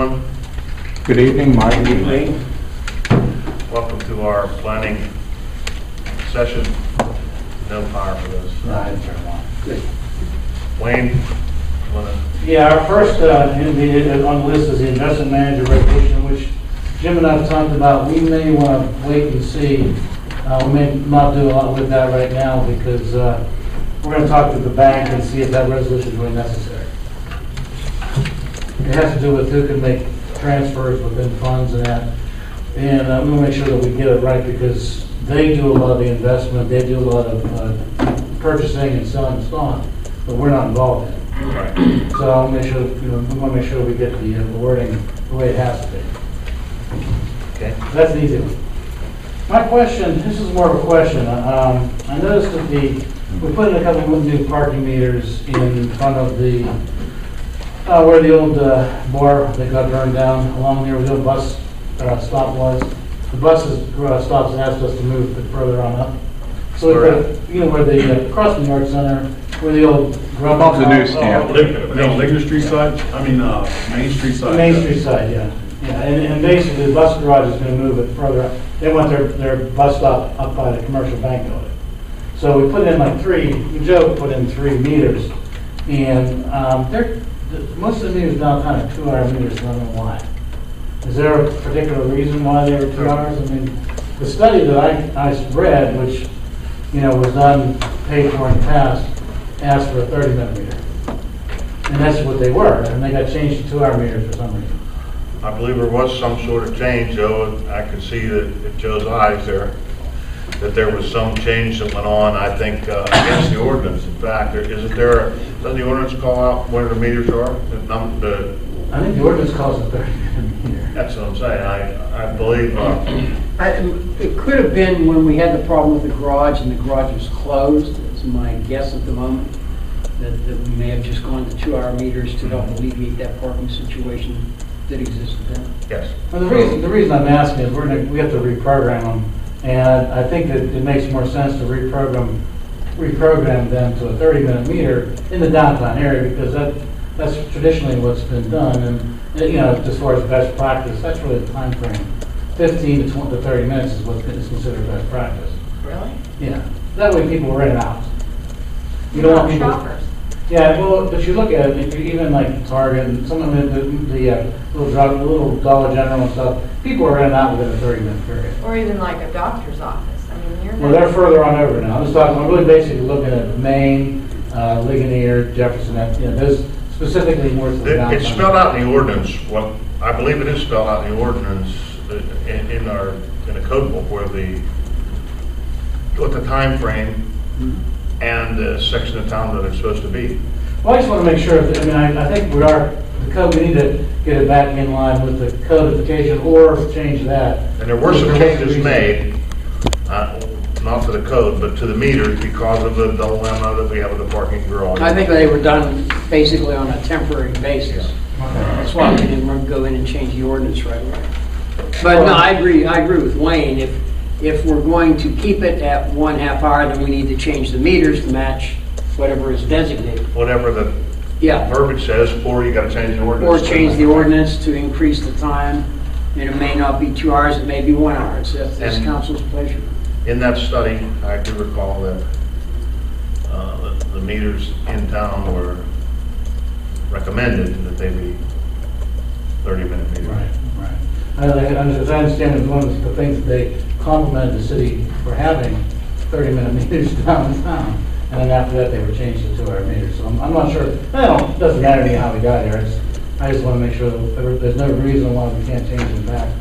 everyone. Good evening, Mike. Good evening. Welcome to our planning session. No power for this. No, I didn't turn it on. Good. Wayne, Yeah, our first on the list is the investment manager resolution, which Jim and I have talked about. We may want to wait and see. We may not do a lot with that right now because we're going to talk to the bank and see if that resolution is really necessary. It has to do with who can make transfers within funds and that. And we want to make sure that we get it right because they do a lot of the investment, they do a lot of purchasing and selling stock, but we're not involved in it. right. So I'll make sure, we want to make sure we get the wording the way it has to be. Okay. That's an easy one. My question, this is more of a question. I noticed that we put in a couple of new parking meters in front of the, where the old bar that got burned down, along there where the old bus stop was. The bus stops asked us to move it further on up. So we put, where the, across the York Center, where the old grub. Off the newsstand. Liquor Street side, Main Street side. Main Street side, yeah. Yeah, and basically the bus garage is going to move it further up. They want their bus stop up by the commercial bank building. So we put in like Joe put in 3 meters. And most of the meters downtown are 2-hour meters, I don't know why. Is there a particular reason why they were 2 hours? I mean, the study that I read, which, was done, paid for in the past, asked for a 30-minute meter. And that's what they were, and they got changed to 2-hour meters for some reason. I believe there was some sort of change, Joe. I could see that in Joe's eyes there, that there was some change that went on, I think, against the ordinance. In fact, doesn't the ordinance call out where the meters are? I think the ordinance calls it 30-minute meter. That's what I'm saying. I believe. It could have been when we had the problem with the garage and the garage was closed. It's my guess at the moment that we may have just gone to 2-hour meters to help alleviate that parking situation that existed then. Yes. Well, the reason I'm asking is we have to reprogram them, and I think that it makes more sense to reprogram them to a 30-minute meter in the downtown area because that's traditionally what's been done. And as far as best practice, that's really the time frame. 15 to 30 minutes is what is considered best practice. Really? Yeah. That way people are in and out. You What don't about want people. shoppers? Yeah, well, but you look at it, if you even like Target and some of the little Dollar General and stuff, people are in and out within a 30-minute period. Or even like a doctor's office. I mean, you're. Well, they're further on over now. I'm really basically looking at Maine, Ligonier, Jefferson, those specifically north of the downtown. It's spelled out in the ordinance. What I believe it is spelled out in the ordinance in the code book where what the time frame and the section of town that it's supposed to be. Well, I just want to make sure that, I think the code, we need to get it back in line with the codification or change that. And there were some changes made, not to the code, but to the meters because of the dilemma that we have with the parking garage. I think they were done basically on a temporary basis. That's why we didn't go in and change the ordinance right away. But no, I agree with Wayne. If we're going to keep it at 1/2 hour, then we need to change the meters to match whatever is designated. Whatever the verbiage says, or you got to change the ordinance. Or change the ordinance to increase the time, and it may not be 2 hours, it may be 1 hour. It's this council's pleasure. In that study, I do recall that the meters in town were recommended that they be 30-minute meters. Right. As I understand, it's one of the things that they complimented the city for having 30-minute meters downtown, and then after that they were changed to 2-hour meters. So I'm not sure. It doesn't matter to me how we got here. I just want to make sure that there's no reason why we can't change them back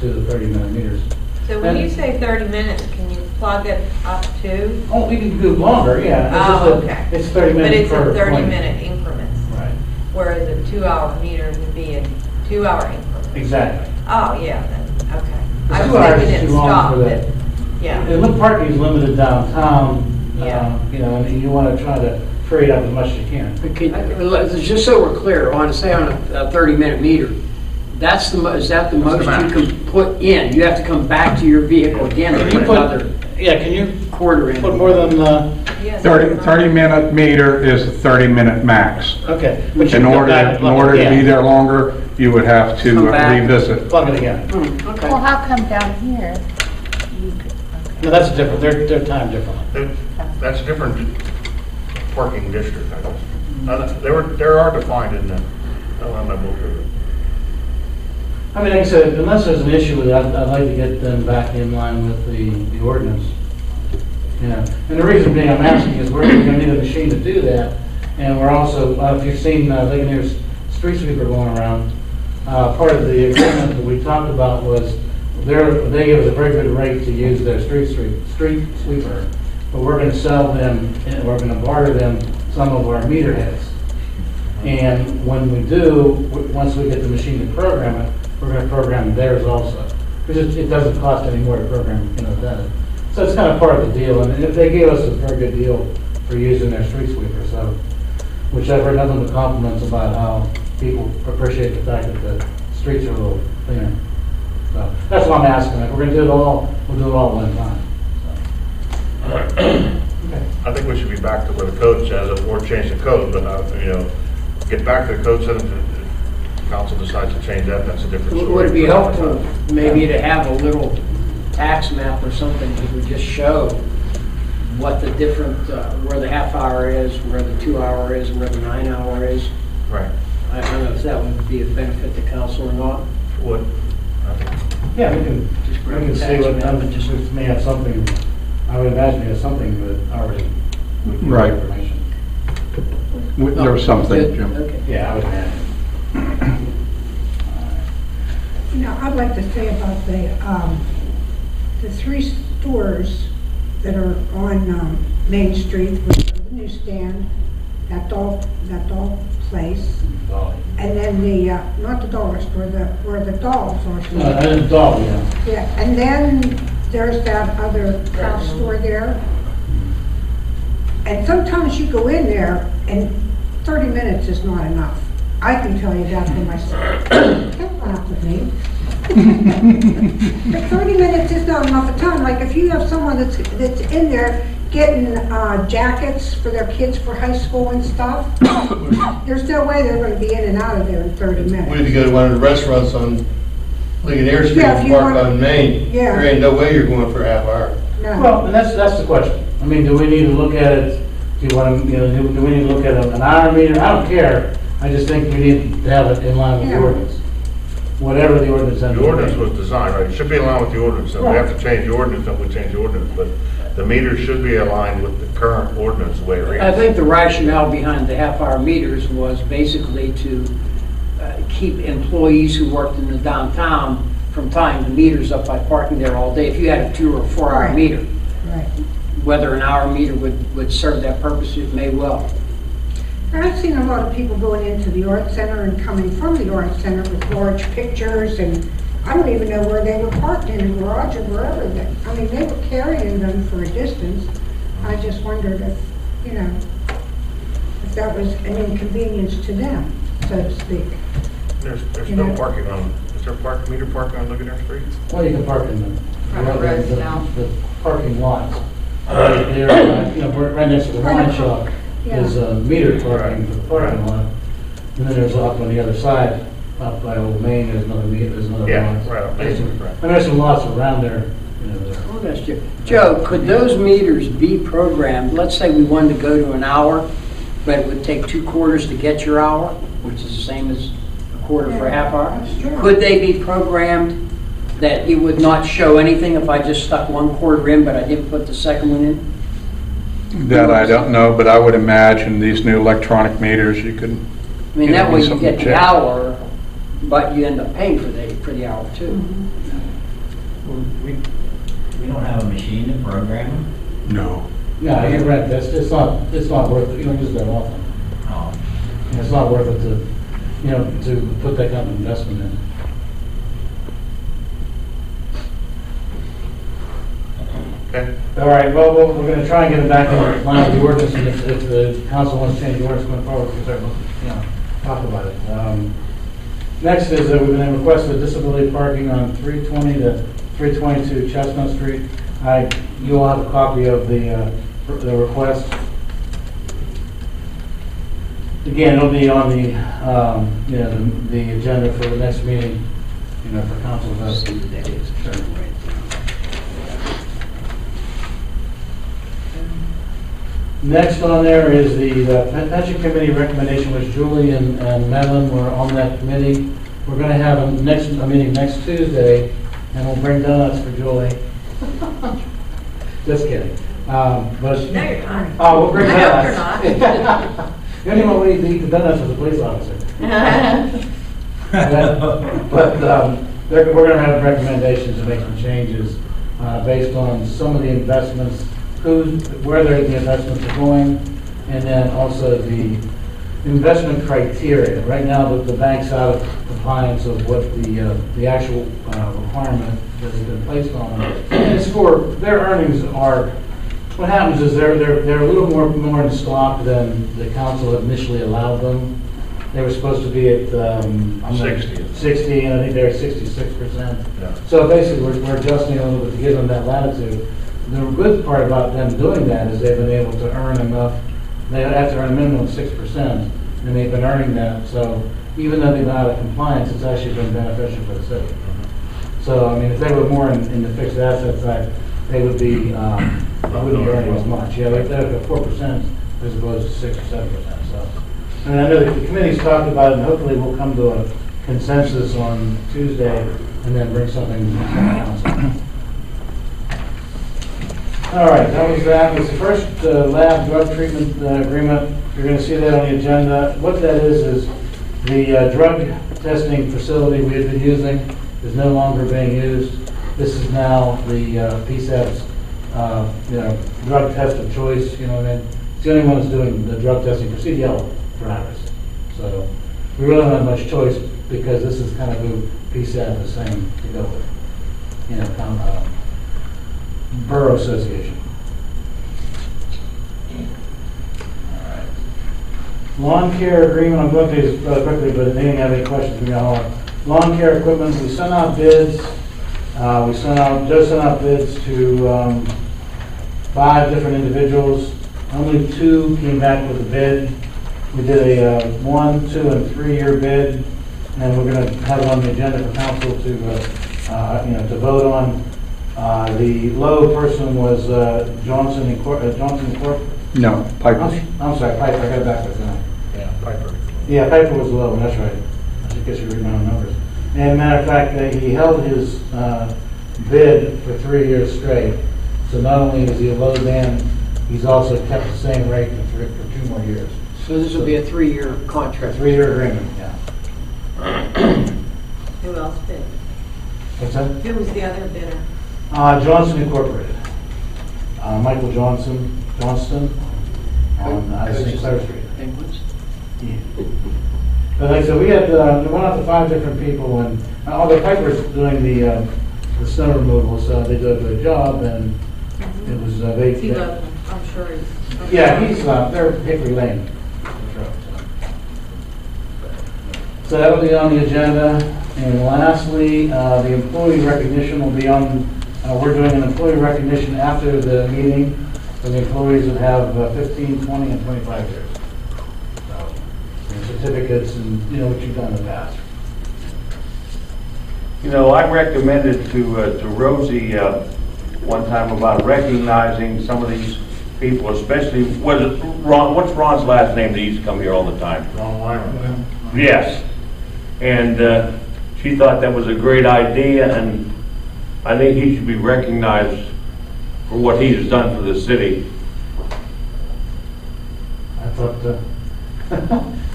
to the 30-minute meters. So when you say 30 minutes, can you plug it up to? Oh, we can do longer, yeah. Okay. It's 30 But minutes it's per in 30 point. minute increments. Right. Whereas a 2-hour meter would be in 2-hour increments. Exactly. Oh, yeah, then, okay. The I 2 was hours thinking is it too long stopped, for that. but, yeah. And parking is limited downtown, Yeah. and you want to try to free it up as much as you can. Just so we're clear, on a 30-minute meter, is that the most you can put in? You have to come back to your vehicle again and put another. Yeah, can you quarter in. Put more than, Yes. 30-minute meter is a 30-minute max. okay. But you In can go order, back and in plug it order to be again. there longer, you would have to Come back. revisit. Plug it again. Okay. Well, how come down here? you could- No, that's different, they're timed differently. That's a different parking district, I guess. They are defined in the LMA book. I mean, like I said, unless there's an issue with it, I'd like to get them back in line with the ordinance. You know, and the reason being I'm asking is we're gonna need a machine to do that. And we're also, if you've seen, Ligonier's street sweeper going around, part of the agreement that we talked about was they give us a very good rate to use their street sweeper. But we're gonna sell them, and we're gonna barter them some of our meter heads. And when we do, once we get the machine to program it, we're gonna program theirs also. Because it doesn't cost any more to program, that. So it's kind of part of the deal, and if they gave us a very good deal for using their street sweeper, so, which I've heard nothing but compliments about how people appreciate the fact that the streets are a little cleaner. So, that's why I'm asking, if we're gonna do it all, we'll do it all at one time. So. Okay. I think we should be back to where the code says, or change the code, but, get back to the code, so if the council decides to change that, that's a different story. Would it be helpful maybe to have a little tax map or something that would just show what the different, where the half hour is, where the 2 hour is, where the 9 hour is? Right. I don't know if that would be a benefit to council or not. Would. Yeah, we can see tax what, map and just- we may have something, I would imagine we have something that already, we can Right. get information. There's something, Good, Jim. okay. Yeah, I would imagine. I'd like to say about the three stores that are on Main Street, with the newsstand, that doll place, and then not the dollar store, where the dolls are. And a dog, yeah. Yeah, and then there's that other craft store there. And sometimes you go in there and 30 minutes is not enough. I can tell you that for myself. Don't laugh with me. But 30 minutes is not enough of time. Like if you have someone that's in there getting jackets for their kids for high school and stuff, there's no way they're going to be in and out of there in 30 minutes. We had to go to one of the restaurants on Ligonier Street Yeah, if and you park want- on Main. Yeah. There ain't no way you're going for a half hour. No. Well, and that's the question. I mean, do we need to look at it, do you want to, do we need to look at an hour meter? I don't care. I just think we need to have it in line with the Yeah. ordinance. Whatever the ordinance ends The up ordinance being. was designed, right, it should be in line with the ordinance, and we have to change the ordinance, then we change the ordinance, but the meters should be aligned with the current ordinance, the way it reads. I think the rationale behind the half-hour meters was basically to keep employees who worked in the downtown from tying the meters up by parking there all day. If you had a 2 or 4 hour Right. meter, Right. whether an hour meter would serve that purpose, it may well. And I've seen a lot of people going into the art center and coming from the art center with large pictures, and I don't even know where they were parked, in a garage or wherever. I mean, they were carrying them for a distance. I just wondered if, if that was an inconvenience to them, so to speak. There's You no know? parking on, is there meter parking on Ligonier Street? Well, you can park in Roads now. the parking lots. Right there, right next to the wine shop is metered parking for the parking lot. And then there's up on the other side, up by Old Main, there's another meter, there's another lot. Yeah, right on Main Street, right. And there's some lots around there, there. I'll ask you. Joe, could those meters be programmed? Let's say we wanted to go to an hour, but it would take 2 quarters to get your hour, which is the same as a quarter for a half hour. That's true. Could they be programmed that it would not show anything if I just stuck 1 quarter in, but I didn't put the second one in? That I don't know, but I would imagine these new electronic meters, you could, I mean, that way you something get to the check. hour, but you end up paying for the hour too. We don't have a machine to program them? no. Yeah, you rent this, it's not worth it, you don't use that often. Oh. And it's not worth it to put that kind of investment in. Okay, All right, well, we're going to try and get it back in line with the ordinance, and if the council wants to change the ordinance going forward, we'll certainly, talk about it. Next is, we've been requested disability parking on 320 to 322 Chestnut Street. You will have a copy of the request. Again, it'll be on the, the agenda for the next meeting, for council vote. Next on there is the pension committee recommendation, which Julie and Madeline were on that committee. We're going to have a meeting next Tuesday, and we'll bring donuts for Julie. Just kidding. But No, you're not. oh, we'll bring I hope donuts. you're not. The only one we need to eat the donuts is a police officer. But we're going to have recommendations to make some changes based on some of the investments, where the investments are going, and then also the investment criteria. Right now, the bank's out of compliance of what the actual requirement that has been placed on them. And it's for their earnings are. What happens is they're a little more in stock than the council initially allowed them. They were supposed to be at 60, and I think they're at 66%. Yeah. So basically, we're adjusting a little bit to give them that latitude. The good part about them doing that is they've been able to earn enough. They have to earn a minimum of 6%, and they've been earning that. So even though they've been out of compliance, it's actually been beneficial for the city. So I mean, if they were more in the fixed asset side, they would be wouldn't be earning as much. Yeah, they're at 4% as opposed to 6 or 7%. So I mean, I know the committee's talked about it, and hopefully we'll come to a consensus on Tuesday, and then bring something to the council. All right, that was that. It's the first lab drug treatment agreement. You're going to see that on the agenda. What that is the drug testing facility we have been using is no longer being used. This is now the PSAP's drug test of choice. It's the only one that's doing the drug testing for CDL drivers. So we really don't have much choice because this is kind of who PSAP is saying to go with. Borough Association. All right. Lawn care agreement. I'm going through this rather quickly, but if anyone have any questions, we got all. Lawn care equipment. We sent out bids. Joe sent out bids to 5 different individuals. Only 2 came back with a bid. We did a 1, 2, and 3-year bid, and we're going to have it on the agenda for council to vote on. The low person was Johnson Incorporated. No, Piper. I'm sorry, Piper. I got it backwards now. Yeah, Piper. Yeah, Piper was low. That's right. I should guess you read my own numbers. And matter of fact, he held his bid for 3 years straight. So not only is he a low man, he's also kept the same rate for 2 more years. So this will be a 3-year contract. 3-year agreement, yeah. Who else bid? What's that? Who was the other bidder? Johnson Incorporated. Michael Johnston on St. Clair Street. Penguins? Yeah. But like I said, we went out to 5 different people, and although Piper's doing the snow removal, so they do a good job, and it was He loved them. I'm sure he's. yeah, they're Hickory Lane. So that'll be on the agenda. And lastly, the employee recognition will be on. We're doing an employee recognition after the meeting for the employees that have 15, 20, and 25 years. So, and certificates and what you've done in the past. I recommended to Rosie one time about recognizing some of these people, especially, what's Ron's last name that used to come here all the time? Ron Wyman. Yes. And she thought that was a great idea, and I think he should be recognized for what he has done for the city. That's up to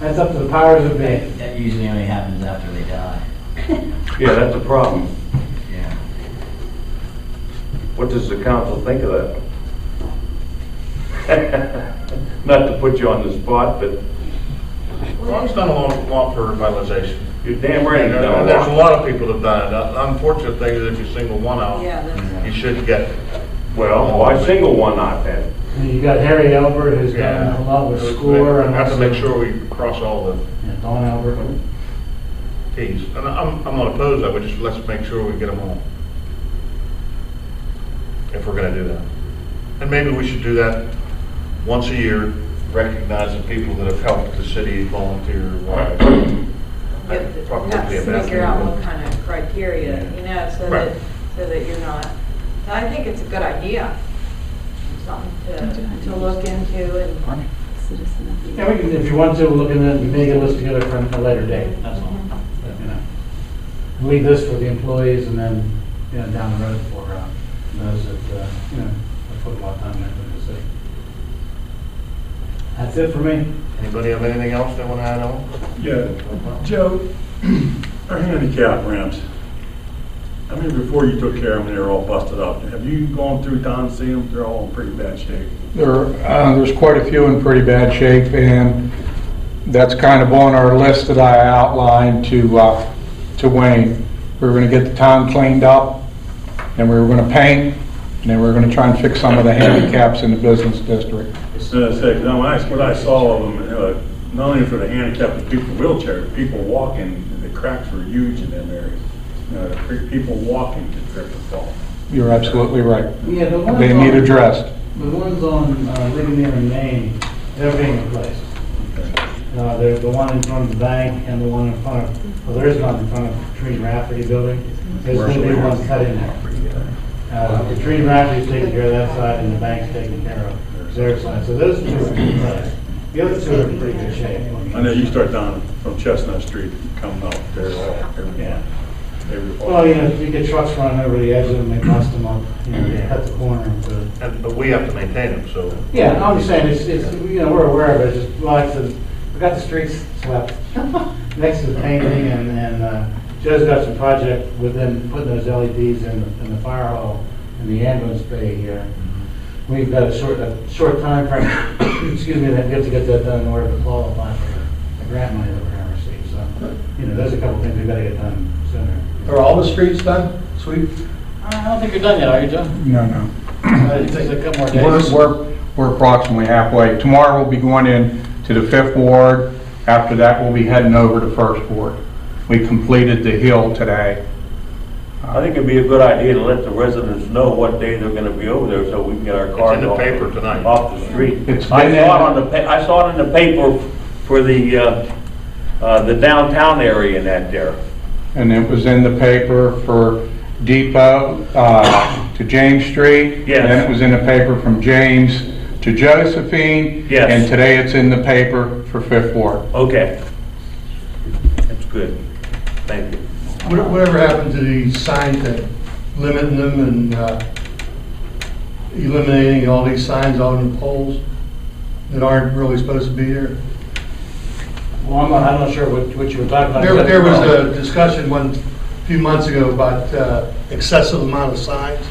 that's up to the powers that be. That usually only happens after they die. Yeah, that's a problem. Yeah. What does the council think of that? Not to put you on the spot, but Ron's done a lot for revitalization. you're damn right. And there's a lot of people that have done it. The unfortunate thing is if you single one out, Yeah, that's. you should get. Well, I single one out then. And you got Harry Albert, who's done a lot with SCORE, We and have to also- make sure we cross all the Don Albert. T's. And I'm not opposed to that, but just let's make sure we get them all. if we're gonna do that. And maybe we should do that once a year, recognizing people that have helped the city volunteer-wise. You have to Probably a bad figure out thing. what kind of criteria, you know, Right. so that you're not, I think it's a good idea. Something to look into and. Yeah, we can, if you want to, we'll look in it, we may get a list together for a later date, that's all. But, you know, leave this for the employees and then, you know, down the road for those that, you know, have put a lot of time into the city. That's it for me. Anybody have anything else they want to add on? Yeah, Joe, our handicap ramps, I mean, before you took care of them, they were all busted up. Have you gone through town and seen them? They're all in pretty bad shape. There's quite a few in pretty bad shape, and that's kind of on our list that I outlined to Wayne. We were going to get the town cleaned up, and we were going to paint, and then we were going to try and fix some of the handicaps in the business district. What I saw of them, not only for the handicapped, but people in wheelchairs, people walking, the cracks were huge in them areas. People walking could trip and fall. You're absolutely right. Yeah, the ones They need on- addressed. The ones on Ligonier and Main, they're being replaced. There's the one in front of the bank and the one in front of, well, there is one in front of the Tree Rafferty building. There's going to be one cut in there. The Tree Rafferty's taking care of that side and the bank's taking care of their side. So those two are replaced. The other two are in pretty good shape. I know you start down from Chestnut Street, coming up, they're all, Yeah. every. Well, you know, you get trucks running over the edge of them, they bust them up, you know, they cut the corner. But we have to maintain them, so. Yeah, I'm just saying, it's, you know, we're aware of it, it's just like, we got the streets swept next to the painting, and Joe's got some project within putting those LEDs in the fire hall, in the ambulance bay here. We've got a short time frame, excuse me, that we have to get that done in order to qualify for the grant money that we're gonna receive, so, you know, there's a couple things we gotta get done sooner. Are all the streets done? Sweet. I don't think you're done yet, are you, Joe? No. It takes a couple more days. We're approximately halfway. Tomorrow we'll be going in to the 5th Ward. After that, we'll be heading over to 1st Ward. We completed the hill today. I think it'd be a good idea to let the residents know what day they're gonna be over there, so we can get our cars It's in the paper tonight. off the street. It's I been saw it in the paper for the downtown area in that there. And it was in the paper for Depot to James Street. Yes. And then it was in the paper from James to Josephine. Yes. And today it's in the paper for 5th Ward. Okay. That's good. Thank you. Whatever happened to these signs that limiting them and eliminating all these signs on the poles that aren't really supposed to be there? Well, I'm not sure what you were talking about. There was a discussion a few months ago about excessive amount of signs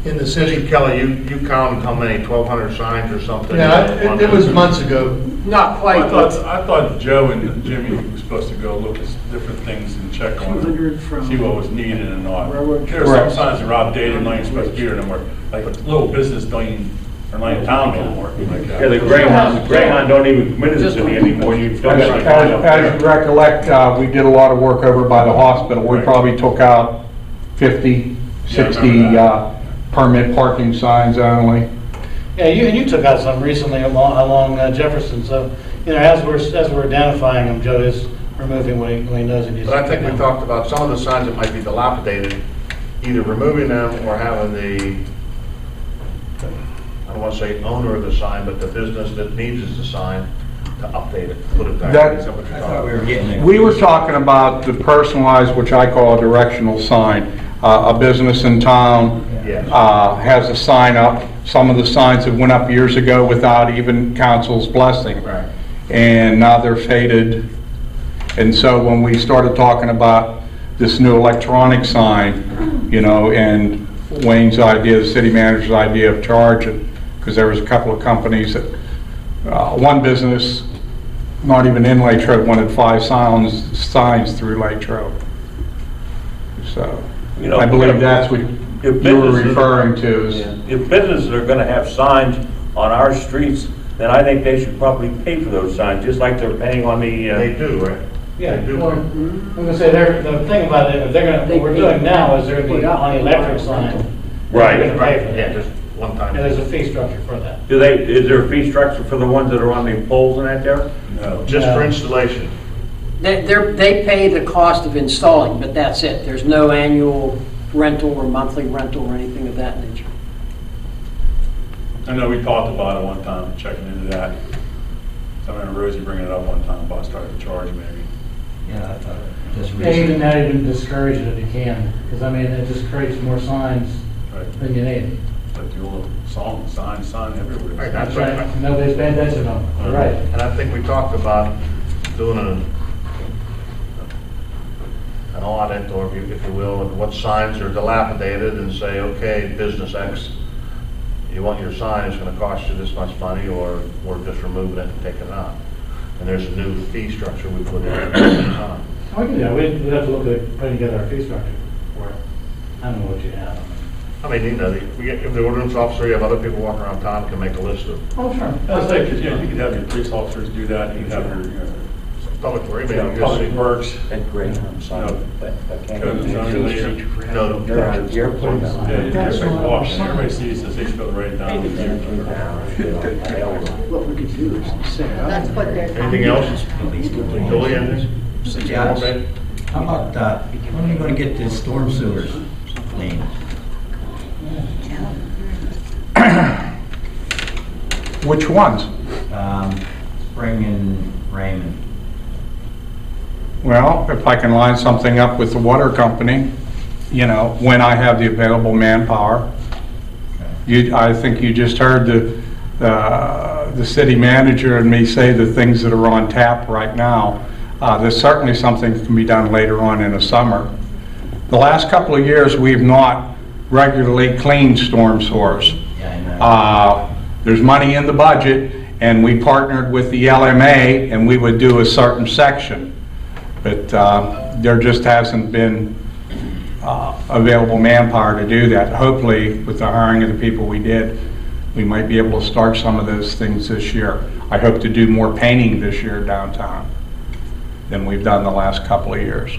in the city. Kelly, you counted how many, 1,200 signs or something? Yeah, it was months ago. Not quite. I thought Joe and Jimmy were supposed to go look at different things and check on 200 them, from see what was needed and not. Railroad There are some signs that are outdated, not even supposed to be there anymore. Like little business don't even, are not in town anymore. Like that. Yeah, the Greyhound don't even come into the city anymore. You don't As you recollect, we did a lot of work over by the hospital. We Right. probably took out 50, 60 remember permit parking signs only. Yeah, you took out some recently along Jefferson, so, you know, as we're identifying them, Joe is removing what he knows he needs. But I think we talked about some of the signs that might be dilapidated, either removing them or having I don't want to say owner of the sign, but the business that needs the sign to update it, put it back. That- Is that what you're talking about? getting there. We were talking about the personalized, which I call a directional sign. A business in town Yes. has a sign up. Some of the signs that went up years ago without even council's blessing. Right. And now they're faded. And so when we started talking about this new electronic sign, you know, and Wayne's idea, the city manager's idea of charging, because there was a couple of companies that, one business, not even in Latrobe, wanted 5 signs through Latrobe. So, You know, I believe that's what if you were businesses- referring to. Is If businesses are gonna have signs on our streets, then I think they should probably pay for those signs, just like they're paying on the, They do, right? Yeah, They do. well, I'm gonna say, the thing about it, if they're gonna, what we're doing now is they're gonna be on the electric sign, Right. They're gonna pay for Yeah, that. just one time. And there's a fee structure for that. Is there a fee structure for the ones that are on the poles and that there? No. Just for installation. They pay the cost of installing, but that's it. There's no annual rental or monthly rental or anything of that nature. I know we talked about it one time, checking into that. So I remember Rosie bringing it up one time about starting to charge maybe. Yeah, I thought it just Yeah, even recently. now, even discourage it if you can, because I mean, it just creates more signs Right. than you need. Like the old song, sign everywhere. Right, that's right. Nobody's paying attention to them, you're right. And I think we talked about doing an audit, or if you will, of what signs are dilapidated and say, okay, business X, you want your sign, it's gonna cost you this much money, or we're just removing it and taking it out. And there's a new fee structure we put in at the same time. We'd have to look at putting together a fee structure for it. I don't know what you have. I mean, you know, if the ordinance officer, you have other people walking around town, can make a list of Oh, sure. I was like, 'cause, you know, you could have your police officers do that, you could have your, public work. public works, That's great. I'm sorry, No. but I can't. Code of zoning later. No, They're on the airport. Yeah, everybody walks, everybody sees this, they should be able to write it down. What we could do is set it up. That's what they're. anything else? Julie, anything? Yeah. Okay. How about, when are you gonna get the storm sewers cleaned? Which ones? Spring and Raymond. Well, if I can line something up with the water company, you know, when I have the available manpower. I think you just heard the city manager and me say the things that are on tap right now. There's certainly something that can be done later on in the summer. The last couple of years, we've not regularly cleaned storm sewers. Yeah, I know. There's money in the budget, and we partnered with the LMA, and we would do a certain section. But there just hasn't been available manpower to do that. Hopefully, with the hiring of the people we did, we might be able to start some of those things this year. I hope to do more painting this year downtown than we've done the last couple of years.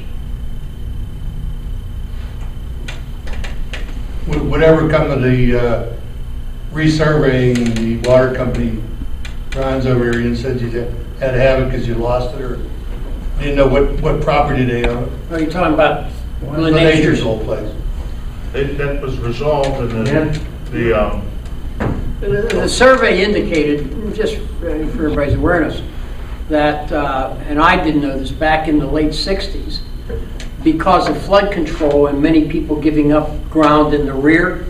Whatever come of the resurveying, the water company, Ron's over here and said you had to have it because you lost it, or didn't know what property they own. Are you talking about The nature's old place. That was resolved in The survey indicated, just for everybody's awareness, that, and I didn't know this, back in the late 60s, because of flood control and many people giving up ground in the rear,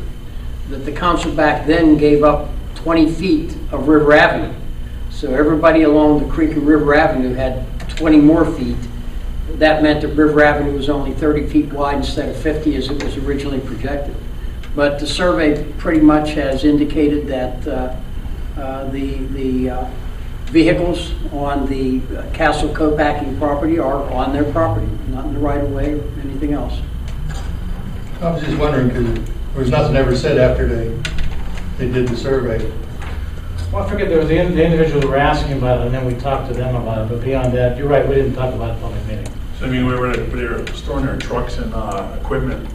that the council back then gave up 20 feet of River Avenue. So everybody along the creek of River Avenue had 20 more feet. That meant that River Avenue was only 30 feet wide instead of 50 as it was originally projected. But the survey pretty much has indicated that the vehicles on the Castle co-packing property are on their property, not in the right-of-way or anything else. I was just wondering, because there was nothing ever said after they did the survey. Well, I forget, there was the individual who were asking about it, and then we talked to them about it, but beyond that, you're right, we didn't talk about it in public meeting. So I mean, where they're storing their trucks and equipment,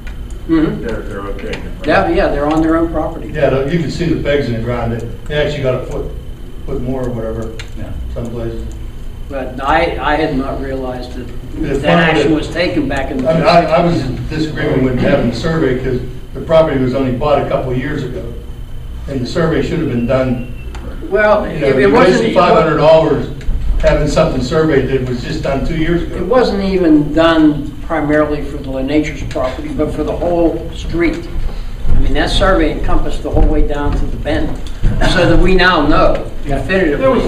Mm-hmm. they're okay. Yeah, they're on their own property. Yeah, you can see the pegs in the ground. They actually got a foot more or whatever, Yeah. some places. But I had not realized that It's that funny action that- was taken back in the... I mean, I was in disagreement with having the survey because the property was only bought a couple of years ago. And the survey should have been done, Well, you know, it you wasn't... wasted $500 having something surveyed that was just done 2 years It ago. wasn't even done primarily for the Nature's property, but for the whole street. I mean, that survey encompassed the whole way down to the bend, so that we now know definitively There was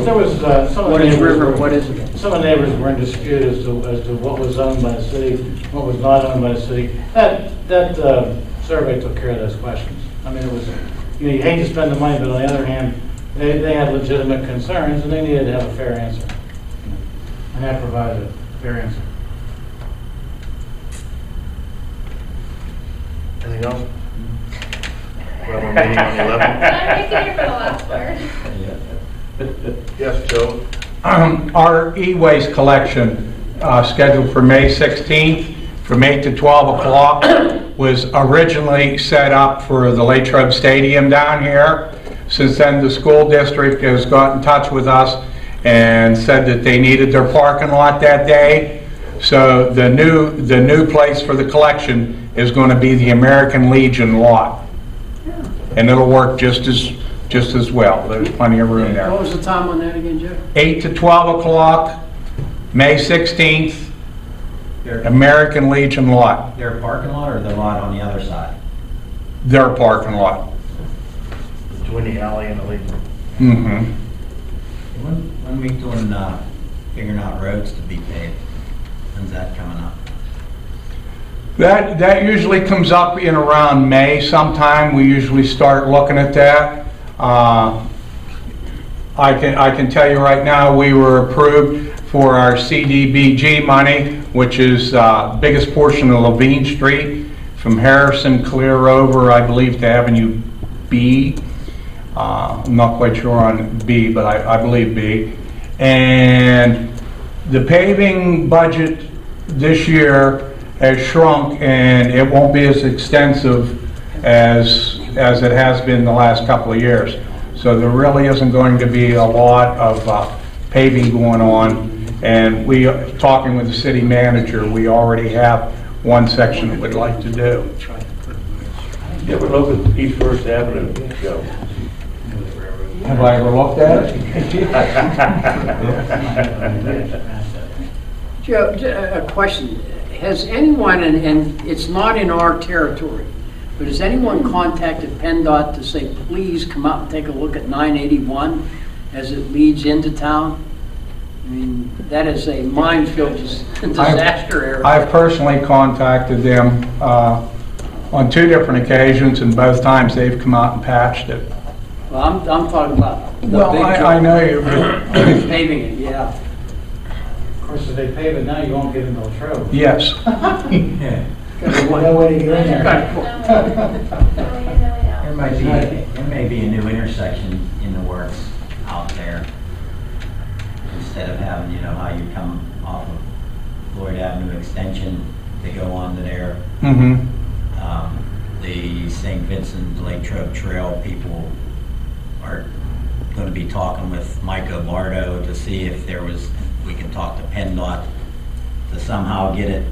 some of what the is neighbors river, were- what isn't. Some of the neighbors were in dispute as to what was owned by the city, what was not owned by the city. That survey took care of those questions. I mean, it was, you know, you hate to spend the money, but on the other hand, they had legitimate concerns and they needed to have a fair answer. And that provided a fair answer. anything else? Well, we're meeting on the 11th. I'm making here for the last word. Yes, Joe? Our e-waste collection scheduled for May 16th from 8 to 12 o'clock was originally set up for the Latrobe Stadium down here. Since then, the school district has got in touch with us and said that they needed their parking lot that day. So the new place for the collection is going to be the American Legion lot. And it'll work just as well. There's plenty of room there. What was the time on that again, Jeff? 8 to 12 o'clock, May 16th, American Legion lot. Their parking lot or the lot on the other side? Their parking lot. Between the alley and the Legion. Mm-hmm. When we doing, figuring out roads to be paved? When's that coming up? That usually comes up in around May sometime. We usually start looking at that. I can tell you right now, we were approved for our CDBG money, which is biggest portion of Levine Street from Harrison clear over, I believe, to Avenue B. I'm not quite sure on B, but I believe B. And the paving budget this year has shrunk, and it won't be as extensive as it has been the last couple of years. So there really isn't going to be a lot of paving going on. And we, talking with the city manager, we already have one section that we'd like to do. You ever look at East First Avenue, Joe? Have I ever looked at it? Joe, a question. Has anyone, and it's not in our territory, but has anyone contacted PennDOT to say, please come out and take a look at 981 as it leads into town? I mean, that is a minefield disaster area. I've personally contacted them on 2 different occasions, and both times they've come out and patched it. Well, I'm talking about the Well, big I know you. paving it, yeah. Of course, if they pave it now, you won't get into Latrobe. Yes. There's no way to get in there. There may be a new intersection in the works out there. Instead of having, you know, how you come off of Floyd Avenue Extension to go onto there. Mm-hmm. The St. Vincent Latrobe Trail people are going to be talking with Mike Obardo to see if we can talk to PennDOT to somehow get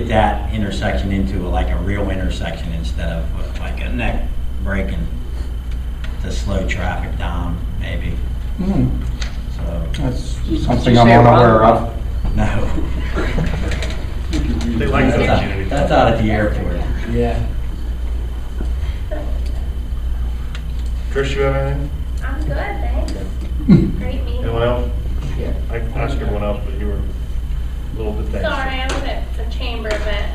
that intersection into like a real intersection instead of like a neck breaking to slow traffic down, maybe. Mm. So That's something I'm unaware of. no. They like That's out at the airport. Yeah. Trish, you have anything? I'm good, thanks. Great meeting. Anyone else? Yeah. I asked everyone else, but you were a little bit tense. Sorry, I was at the chamber event.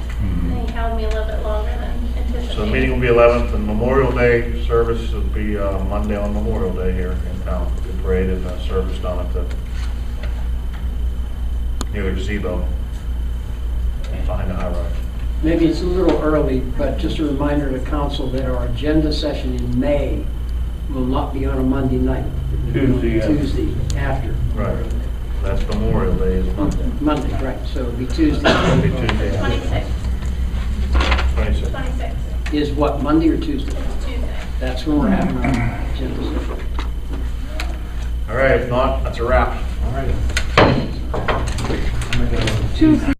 They held me a little bit longer than anticipated. So the meeting will be 11th, and Memorial Day service will be Monday on Memorial Day here in town. The parade and service down at the near the gazebo behind the high rise. Maybe it's a little early, but just a reminder to council that our agenda session in May will not be on a Monday night. Tuesday after. Right. That's Memorial Day is Monday. Monday, right. So it'll be Tuesday. It'll be Tuesday. 26. 26. 26. Is what, Monday or Tuesday? It's Tuesday. That's when we're having our agenda session. All right, if not, that's a wrap. All right. Tuesday.